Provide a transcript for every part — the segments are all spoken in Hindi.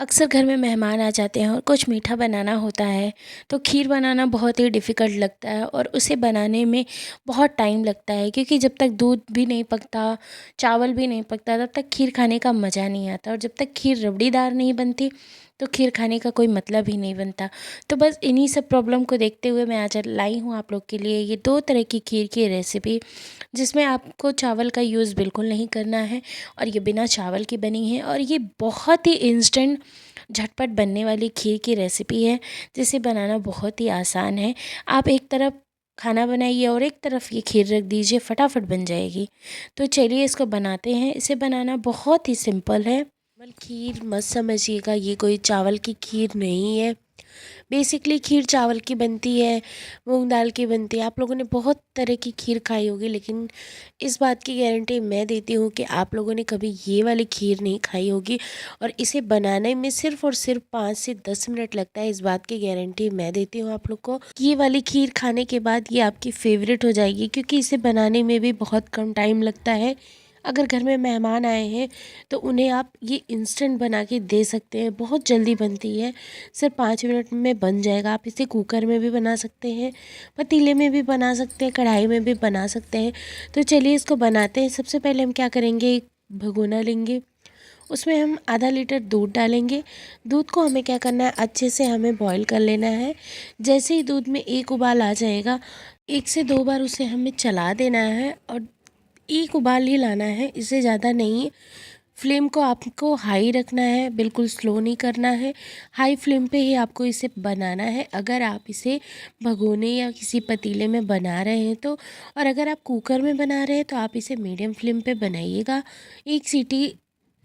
अक्सर घर में मेहमान आ जाते हैं और कुछ मीठा बनाना होता है तो खीर बनाना बहुत ही डिफ़िकल्ट लगता है और उसे बनाने में बहुत टाइम लगता है, क्योंकि जब तक दूध भी नहीं पकता, चावल भी नहीं पकता, तब तक खीर खाने का मज़ा नहीं आता। और जब तक खीर रबड़ीदार नहीं बनती तो खीर खाने का कोई मतलब ही नहीं बनता। तो बस इन्हीं सब प्रॉब्लम को देखते हुए मैं आज लाई हूँ आप लोग के लिए ये 2 तरह की खीर की रेसिपी, जिसमें आपको चावल का यूज़ बिल्कुल नहीं करना है और ये बिना चावल की बनी है। और ये बहुत ही इंस्टेंट झटपट बनने वाली खीर की रेसिपी है, जिसे बनाना बहुत ही आसान है। आप एक तरफ खाना बनाइए और एक तरफ ये खीर रख दीजिए, फटाफट बन जाएगी। तो चलिए इसको बनाते हैं। इसे बनाना बहुत ही सिंपल है। खीर मत समझिएगा, ये कोई चावल की खीर नहीं है। बेसिकली खीर चावल की बनती है, मूंग दाल की बनती है। आप लोगों ने बहुत तरह की खीर खाई होगी, लेकिन इस बात की गारंटी मैं देती हूँ कि आप लोगों ने कभी ये वाली खीर नहीं खाई होगी। और इसे बनाने में सिर्फ़ और सिर्फ 5 से 10 मिनट लगता है। इस बात की गारंटी मैं देती हूँ आप लोग को। ये वाली खीर खाने के बाद ये आपकी फ़ेवरेट हो जाएगी, क्योंकि इसे बनाने में भी बहुत कम टाइम लगता है। अगर घर में मेहमान आए हैं तो उन्हें आप ये इंस्टेंट बना के दे सकते हैं। बहुत जल्दी बनती है, सिर्फ 5 मिनट में बन जाएगा। आप इसे कुकर में भी बना सकते हैं, पतीले में भी बना सकते हैं, कढ़ाई में भी बना सकते हैं। तो चलिए इसको बनाते हैं। सबसे पहले हम क्या करेंगे, एक भगोना लेंगे, उसमें हम आधा लीटर दूध डालेंगे। दूध को हमें क्या करना है, अच्छे से हमें बॉईल कर लेना है। जैसे ही दूध में एक उबाल आ जाएगा, 1 से 2 बार उसे हमें चला देना है और एक उबाल ही लाना है, इससे ज़्यादा नहीं। फ्लेम को आपको हाई रखना है, बिल्कुल स्लो नहीं करना है। हाई फ्लेम पे ही आपको इसे बनाना है, अगर आप इसे भगोने या किसी पतीले में बना रहे हैं तो। और अगर आप कुकर में बना रहे हैं तो आप इसे मीडियम फ्लेम पे बनाइएगा। एक सीटी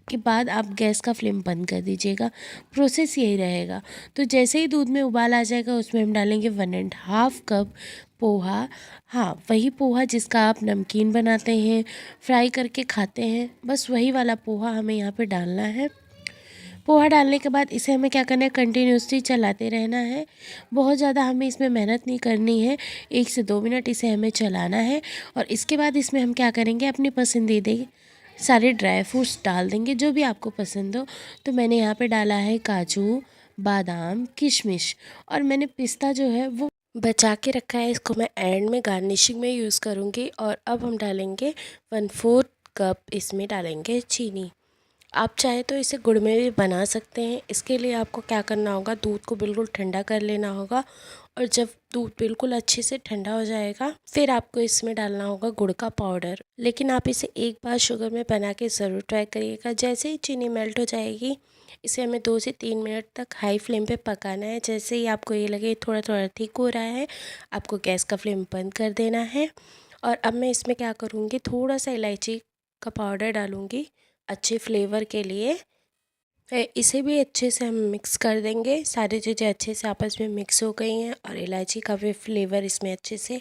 के बाद आप गैस का फ्लेम बंद कर दीजिएगा। प्रोसेस यही रहेगा। तो जैसे ही दूध में उबाल आ जाएगा, उसमें हम डालेंगे 1.5 कप पोहा। हाँ, वही पोहा जिसका आप नमकीन बनाते हैं, फ्राई करके खाते हैं, बस वही वाला पोहा हमें यहाँ पे डालना है। पोहा डालने के बाद इसे हमें क्या करना है, कंटिन्यूसली चलाते रहना है। बहुत ज़्यादा हमें इसमें मेहनत नहीं करनी है, 1 से 2 मिनट इसे हमें चलाना है। और इसके बाद इसमें हम क्या करेंगे, अपनी पसंदीदा सारे ड्राई फ्रूट्स डाल देंगे, जो भी आपको पसंद हो। तो मैंने यहाँ पे डाला है काजू, बादाम, किशमिश, और मैंने पिस्ता जो है वो बचा के रखा है, इसको मैं एंड में गार्निशिंग में यूज़ करूँगी। और अब हम डालेंगे 1/4 कप, इसमें डालेंगे चीनी। आप चाहे तो इसे गुड़ में भी बना सकते हैं। इसके लिए आपको क्या करना होगा, दूध को बिल्कुल ठंडा कर लेना होगा। और जब दूध बिल्कुल अच्छे से ठंडा हो जाएगा, फिर आपको इसमें डालना होगा गुड़ का पाउडर। लेकिन आप इसे एक बार शुगर में बना के ज़रूर ट्राई करिएगा। जैसे ही चीनी मेल्ट हो जाएगी, इसे हमें 2 से 3 मिनट तक हाई फ्लेम पे पकाना है। जैसे ही आपको ये लगे थोड़ा थोड़ा थिक हो रहा है, आपको गैस का फ्लेम बंद कर देना है। और अब मैं इसमें क्या करूँगी, थोड़ा सा इलायची का पाउडर डालूँगी अच्छे फ्लेवर के लिए। इसे भी अच्छे से हम मिक्स कर देंगे। सारी चीज़ें अच्छे से आपस में मिक्स हो गई हैं और इलायची का भी फ्लेवर इसमें अच्छे से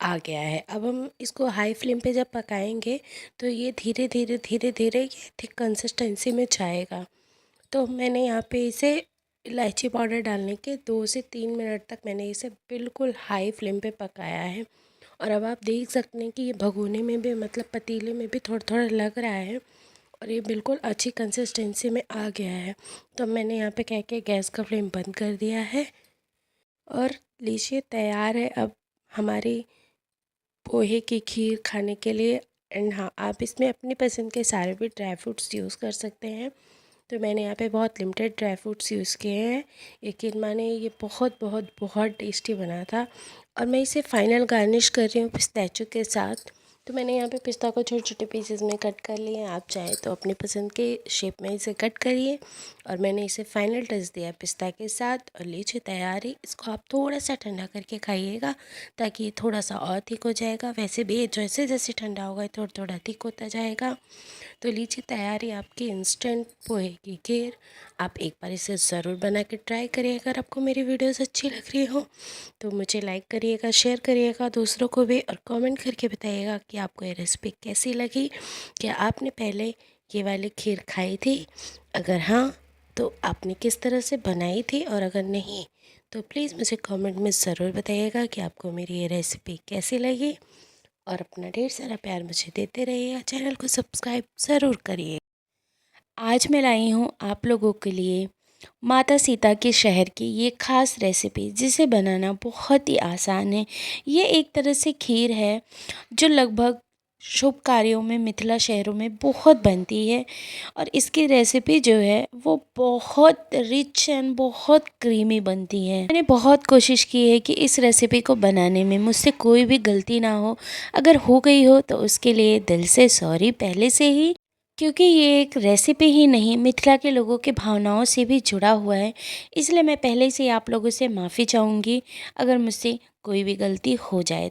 आ गया है। अब हम इसको हाई फ्लेम पे जब पकाएंगे तो ये धीरे धीरे धीरे धीरे ये थिक कंसिस्टेंसी में जाएगा। तो मैंने यहाँ पे इसे इलायची पाउडर डालने के 2 से 3 मिनट तक मैंने इसे बिल्कुल हाई फ्लेम पे पकाया है। और अब आप देख सकते हैं कि ये भगोने में भी, मतलब पतीले में भी थोड़ा थोड़ा लग रहा है और ये बिल्कुल अच्छी कंसिस्टेंसी में आ गया है। तो मैंने यहाँ पे कह के गैस का फ्लेम बंद कर दिया है और लीजिए तैयार है अब हमारी पोहे की खीर खाने के लिए। एंड हाँ, आप इसमें अपनी पसंद के सारे भी ड्राई फ्रूट्स यूज़ कर सकते हैं। तो मैंने यहाँ पे बहुत लिमिटेड ड्राई फ्रूट्स यूज़ किए हैं। यकीन माने ये बहुत बहुत बहुत टेस्टी बना था। और मैं इसे फाइनल गार्निश कर रही हूँ पिस्ताचो के साथ। तो मैंने यहाँ पे पिस्ता को छोटे छोटे पीसेस में कट कर लिए हैं। आप चाहे तो अपनी पसंद के शेप में इसे कट करिए। और मैंने इसे फाइनल टच दिया पिस्ता के साथ और लीजिए तैयारी। इसको आप थोड़ा सा ठंडा करके खाइएगा, ताकि ये थोड़ा सा और थिक हो जाएगा। वैसे भी ये जैसे जैसे ठंडा होगा थोड़ा थोड़ा थिक होता जाएगा। तो लीजिए तैयारी आपकी इंस्टेंट पोहे की खीर। आप एक बार इसे ज़रूर बना के ट्राई करिए। अगर आपको मेरी वीडियोस अच्छी लग रही हो तो मुझे लाइक करिएगा, शेयर करिएगा दूसरों को भी, और कमेंट करके बताइएगा कि आपको ये रेसिपी कैसी लगी। क्या आपने पहले ये वाली खीर खाई थी? अगर हाँ, तो आपने किस तरह से बनाई थी? और अगर नहीं तो प्लीज़ मुझे कमेंट में ज़रूर बताइएगा कि आपको मेरी ये रेसिपी कैसी लगी। और अपना ढेर सारा प्यार मुझे देते रहिएगा। चैनल को सब्सक्राइब ज़रूर करिए। आज मैं लाई हूँ आप लोगों के लिए माता सीता के शहर की ये ख़ास रेसिपी, जिसे बनाना बहुत ही आसान है। ये एक तरह से खीर है जो लगभग शुभ कार्यों में मिथिला शहरों में बहुत बनती है। और इसकी रेसिपी जो है वो बहुत रिच एंड बहुत क्रीमी बनती है। मैंने बहुत कोशिश की है कि इस रेसिपी को बनाने में मुझसे कोई भी गलती ना हो। अगर हो गई हो तो उसके लिए दिल से सॉरी पहले से ही, क्योंकि ये एक रेसिपी ही नहीं, मिथिला के लोगों की भावनाओं से भी जुड़ा हुआ है। इसलिए मैं पहले से आप लोगों से माफ़ी चाहूँगी अगर मुझसे कोई भी गलती हो जाए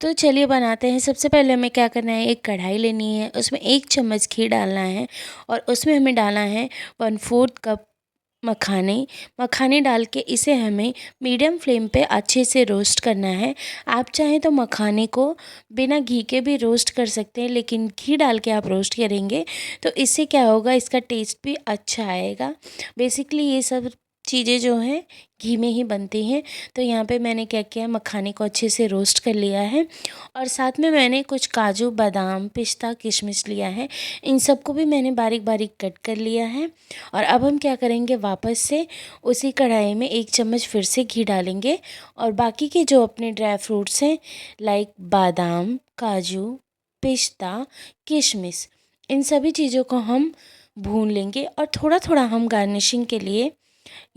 तो चलिए बनाते हैं। सबसे पहले हमें क्या करना है, एक कढ़ाई लेनी है, उसमें 1 चम्मच घी डालना है और उसमें हमें डालना है 1/4 कप मखाने। मखाने डाल के इसे हमें मीडियम फ्लेम पे अच्छे से रोस्ट करना है। आप चाहें तो मखाने को बिना घी के भी रोस्ट कर सकते हैं, लेकिन घी डाल के आप रोस्ट करेंगे तो इससे क्या होगा, इसका टेस्ट भी अच्छा आएगा। बेसिकली ये सब चीज़ें जो हैं घी में ही बनती हैं। तो यहाँ पे मैंने क्या किया, मखाने को अच्छे से रोस्ट कर लिया है और साथ में मैंने कुछ काजू, बादाम, पिस्ता, किशमिश लिया है। इन सबको भी मैंने बारीक बारीक कट कर लिया है। और अब हम क्या करेंगे, वापस से उसी कढ़ाई में 1 चम्मच फिर से घी डालेंगे और बाकी के जो अपने ड्राई फ्रूट्स हैं लाइक बादाम, काजू, पिस्ता, किशमिश, इन सभी चीज़ों को हम भून लेंगे और थोड़ा थोड़ा हम गार्निशिंग के लिए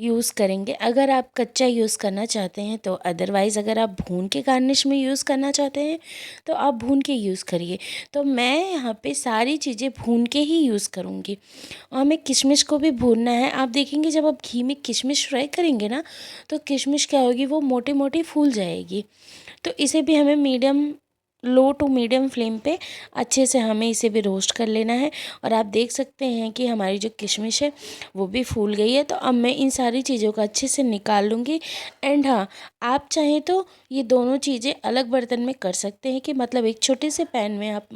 यूज़ करेंगे। अगर आप कच्चा यूज़ करना चाहते हैं तो, अदरवाइज़ अगर आप भून के गार्निश में यूज़ करना चाहते हैं तो आप भून के यूज़ करिए। तो मैं यहाँ पे सारी चीज़ें भून के ही यूज़ करूँगी। और हमें किशमिश को भी भूनना है। आप देखेंगे जब आप घी में किशमिश फ्राई करेंगे ना, तो किशमिश क्या होगी, वो मोटी मोटी फूल जाएगी। तो इसे भी हमें medium, low to medium flame पे अच्छे से हमें इसे भी रोस्ट कर लेना है। और आप देख सकते हैं कि हमारी जो किशमिश है वो भी फूल गई है। तो अब मैं इन सारी चीज़ों को अच्छे से निकाल लूँगी। एंड हाँ, आप चाहें तो ये दोनों चीज़ें अलग बर्तन में कर सकते हैं, कि मतलब एक छोटे से पैन में आप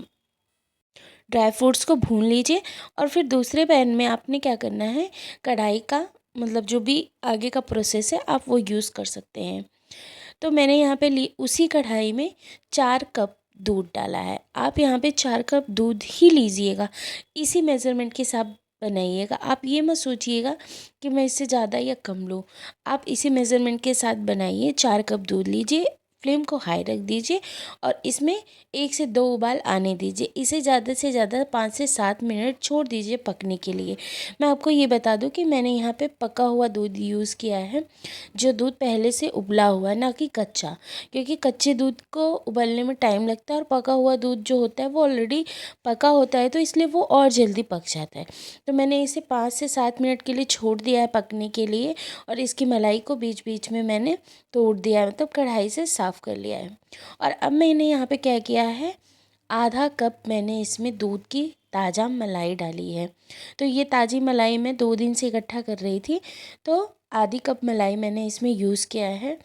ड्राई फ्रूट्स को भून लीजिए और फिर दूसरे पैन में आपने क्या करना है, कढ़ाई का मतलब जो भी आगे का प्रोसेस है आप वो यूज़ कर सकते हैं। तो मैंने यहाँ पे ली, उसी कढ़ाई में 4 कप दूध डाला है। आप यहाँ पे 4 कप दूध ही लीजिएगा, इसी मेज़रमेंट के साथ बनाइएगा। आप ये मत सोचिएगा कि मैं इससे ज़्यादा या कम लूँ। आप इसी मेज़रमेंट के साथ बनाइए। 4 कप दूध लीजिए, फ्लेम को हाई रख दीजिए और इसमें 1 से 2 उबाल आने दीजिए। इसे ज़्यादा से ज़्यादा 5 से 7 मिनट छोड़ दीजिए पकने के लिए। मैं आपको ये बता दूं कि मैंने यहाँ पे पका हुआ दूध यूज़ किया है, जो दूध पहले से उबला हुआ है, ना कि कच्चा। क्योंकि कच्चे दूध को उबलने में टाइम लगता है और पका हुआ दूध जो होता है वो ऑलरेडी पका होता है, तो इसलिए वो और जल्दी पक जाता है। तो मैंने इसे 5 से 7 मिनट के लिए छोड़ दिया है पकने के लिए और इसकी मलाई को बीच बीच में मैंने तोड़ दिया है, मतलब कढ़ाई से साफ़ कर लिया है। और अब मैंने यहाँ पे क्या किया है, आधा कप मैंने इसमें दूध की ताज़ा मलाई डाली है। तो ये ताज़ी मलाई मैं 2 दिन से इकट्ठा कर रही थी, तो आधी कप मलाई मैंने इसमें यूज़ किया है।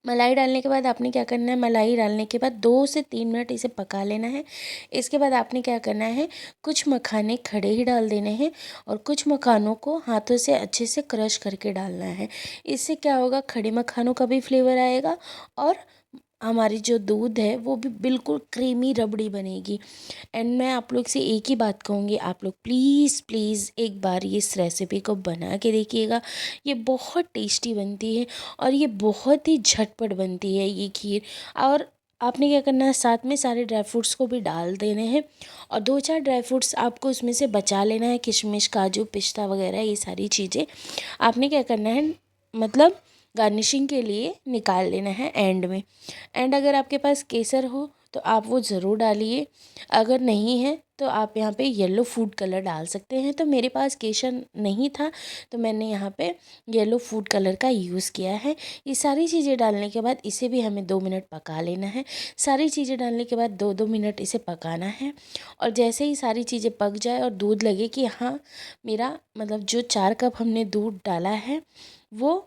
मलाई डालने के बाद आपने क्या करना है, मलाई डालने के बाद 2 से 3 मिनट इसे पका लेना है। इसके बाद आपने क्या करना है, कुछ मखाने खड़े ही डाल देने हैं और कुछ मखानों को हाथों से अच्छे से क्रश करके डालना है। इससे क्या होगा, खड़े मखानों का भी फ्लेवर आएगा और हमारी जो दूध है वो भी बिल्कुल क्रीमी रबड़ी बनेगी। एंड मैं आप लोग से एक ही बात कहूँगी, आप लोग प्लीज़ प्लीज़ एक बार ये इस रेसिपी को बना के देखिएगा। ये बहुत टेस्टी बनती है और ये बहुत ही झटपट बनती है ये खीर। और आपने क्या करना है, साथ में सारे ड्राई फ्रूट्स को भी डाल देने हैं और 2-4 ड्राई फ्रूट्स आपको उसमें से बचा लेना है, किशमिश, काजू, पिस्ता वगैरह ये सारी चीज़ें आपने क्या करना है, मतलब गार्निशिंग के लिए निकाल लेना है एंड में। एंड अगर आपके पास केसर हो तो आप वो ज़रूर डालिए, अगर नहीं है तो आप यहाँ पे येलो फूड कलर डाल सकते हैं। तो मेरे पास केसर नहीं था तो मैंने यहाँ पे येलो फूड कलर का यूज़ किया है। ये सारी चीज़ें डालने के बाद इसे भी हमें 2 मिनट पका लेना है। सारी चीज़ें डालने के बाद 2-2 मिनट इसे पकाना है और जैसे ही सारी चीज़ें पक जाए और दूध लगे कि हाँ मेरा मतलब जो 4 कप हमने दूध डाला है वो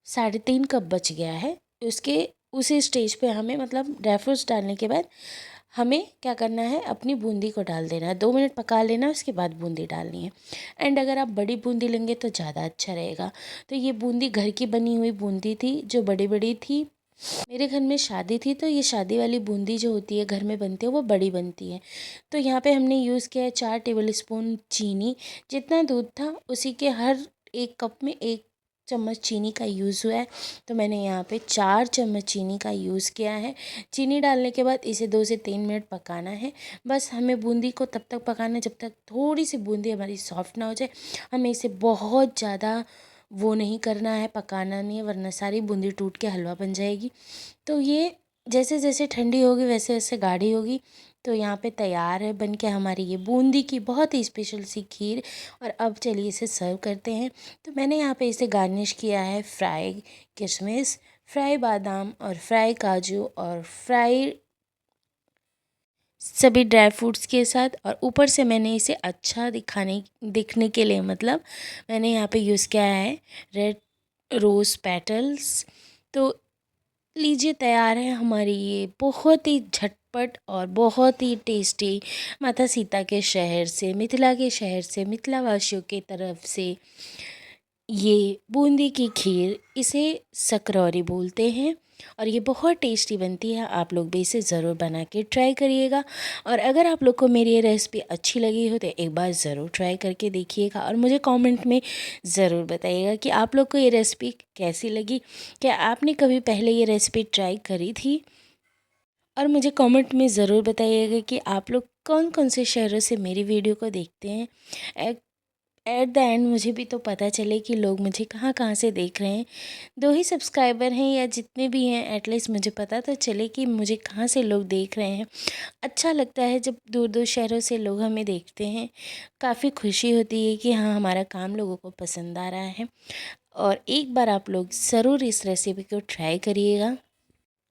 3.5 कप बच गया है, उसके उसी स्टेज पे हमें मतलब ड्राई फ्रूट्स डालने के बाद हमें क्या करना है, अपनी बूंदी को डाल देना है। 2 मिनट पका लेना, उसके बाद बूंदी डालनी है। एंड अगर आप बड़ी बूंदी लेंगे तो ज़्यादा अच्छा रहेगा। तो ये बूंदी घर की बनी हुई बूंदी थी जो बड़ी बड़ी थी मेरे घर में शादी थी, तो ये शादी वाली बूंदी जो होती है घर में बनती है वो बड़ी बनती है। तो यहाँ पे हमने यूज़ किया है 4 टेबल स्पून चीनी। जितना दूध था उसी के हर 1 कप में 1 चम्मच चीनी का यूज़ हुआ है। तो मैंने यहाँ पे 4 चम्मच चीनी का यूज़ किया है। चीनी डालने के बाद इसे 2 से 3 मिनट पकाना है। बस हमें बूंदी को तब तक पकाना है जब तक थोड़ी सी बूंदी हमारी सॉफ्ट ना हो जाए। हमें इसे बहुत ज़्यादा वो नहीं करना है, पकाना नहीं है, वरना सारी बूंदी टूट के हलवा बन जाएगी। तो ये जैसे जैसे ठंडी होगी वैसे वैसे गाढ़ी होगी। तो यहाँ पे तैयार है बन के हमारी ये बूंदी की बहुत ही स्पेशल सी खीर। और अब चलिए इसे सर्व करते हैं। तो मैंने यहाँ पे इसे गार्निश किया है फ्राई किशमिश, फ्राई बादाम और फ्राई काजू और फ्राई सभी ड्राई फ्रूट्स के साथ। और ऊपर से मैंने इसे अच्छा दिखने के लिए मतलब मैंने यहाँ पे यूज़ किया है रेड रोज़ पेटल्स। तो लीजिए तैयार है हमारी ये बहुत ही झटपट और बहुत ही टेस्टी माता सीता के शहर से, मिथिला के शहर से, मिथिला वासियों के तरफ से ये बूंदी की खीर। इसे सकरौरी बोलते हैं और ये बहुत टेस्टी बनती है। आप लोग भी इसे ज़रूर बना के ट्राई करिएगा। और अगर आप लोग को मेरी ये रेसिपी अच्छी लगी हो तो एक बार ज़रूर ट्राई करके देखिएगा और मुझे कमेंट में ज़रूर बताइएगा कि आप लोग को ये रेसिपी कैसी लगी। क्या आपने कभी पहले ये रेसिपी ट्राई करी थी? और मुझे कमेंट में ज़रूर बताइएगा कि आप लोग कौन कौन से शहरों से मेरी वीडियो को देखते हैं। एट द एंड मुझे भी तो पता चले कि लोग मुझे कहाँ कहाँ से देख रहे हैं। 2 ही सब्सक्राइबर हैं या जितने भी हैं, एटलीस्ट मुझे पता तो चले कि मुझे कहाँ से लोग देख रहे हैं। अच्छा लगता है जब दूर दूर शहरों से लोग हमें देखते हैं। काफ़ी खुशी होती है कि हाँ, हमारा काम लोगों को पसंद आ रहा है। और एक बार आप लोग ज़रूर इस रेसिपी को ट्राई करिएगा।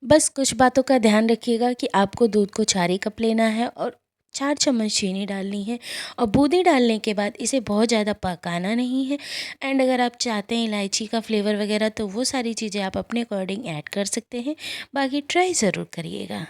बस कुछ बातों का ध्यान रखिएगा कि आपको दूध को 4 ही कप लेना है और 4 चम्मच चीनी डालनी है। और बूंदी डालने के बाद इसे बहुत ज़्यादा पकाना नहीं है। एंड अगर आप चाहते हैं इलायची का फ्लेवर वगैरह तो वो सारी चीज़ें आप अपने अकॉर्डिंग ऐड कर सकते हैं। बाकी ट्राई ज़रूर करिएगा।